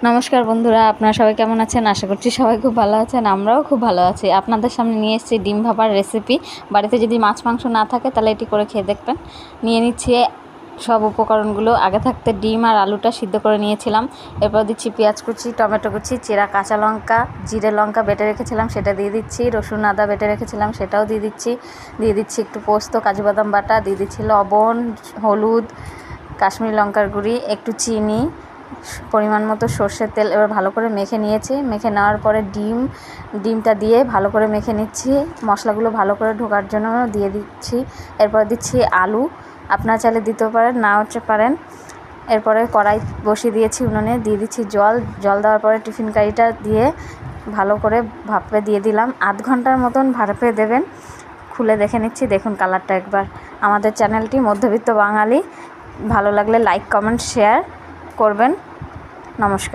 নমস্কার বন্ধুরা, আপনারা সবাই কেমন আছেন? আশা করছি সবাই খুব ভালো আছেন। আমরাও খুব ভালো আছি। আপনাদের সামনে নিয়ে এসেছি ডিম ভাপার রেসিপি। বাড়িতে যদি মাছ মাংস না থাকে তাহলে এটি করে খেয়ে দেখবেন। নিয়ে নিচ্ছি সব উপকরণগুলো। আগে থাকতে ডিম আর আলুটা সিদ্ধ করে নিয়েছিলাম। এরপর দিচ্ছি পেঁয়াজ কুচি, টমেটো কুচি, চেরা কাঁচা লঙ্কা, জিরে লঙ্কা বেটে রেখেছিলাম সেটা দিয়ে দিচ্ছি, রসুন আদা বেটে রেখেছিলাম সেটাও দিয়ে দিচ্ছি একটু পোস্ত, কাজু বাদাম বাটা, দিয়ে দিচ্ছি লবণ, হলুদ, কাশ্মীরি লঙ্কার গুঁড়ি, একটু চিনি, পরিমাণ মতো সর্ষের তেল। এবার ভালো করে মেখে নিয়েছি। মেখে নেওয়ার পরে ডিমটা দিয়ে ভালো করে মেখে নিচ্ছি। মশলাগুলো ভালো করে ঢোকার জন্য দিয়ে দিচ্ছি। এরপর দিচ্ছি আলু, আপনারা চাইলে দিতেও পারেন, নাও পারেন। এরপরে কড়াই বসিয়ে দিয়েছি উনুনে, দিয়ে দিচ্ছি জল দেওয়ার পরে টিফিন কারিটা দিয়ে ভালো করে ভাপে দিয়ে দিলাম। আধ ঘন্টার মতন ভাপে দেবেন। খুলে দেখে নিচ্ছি, দেখুন কালারটা একবার। আমাদের চ্যানেলটি মধ্যবিত্ত বাঙালি, ভালো লাগলে লাইক কমেন্ট শেয়ার করবেন। নমস্কার।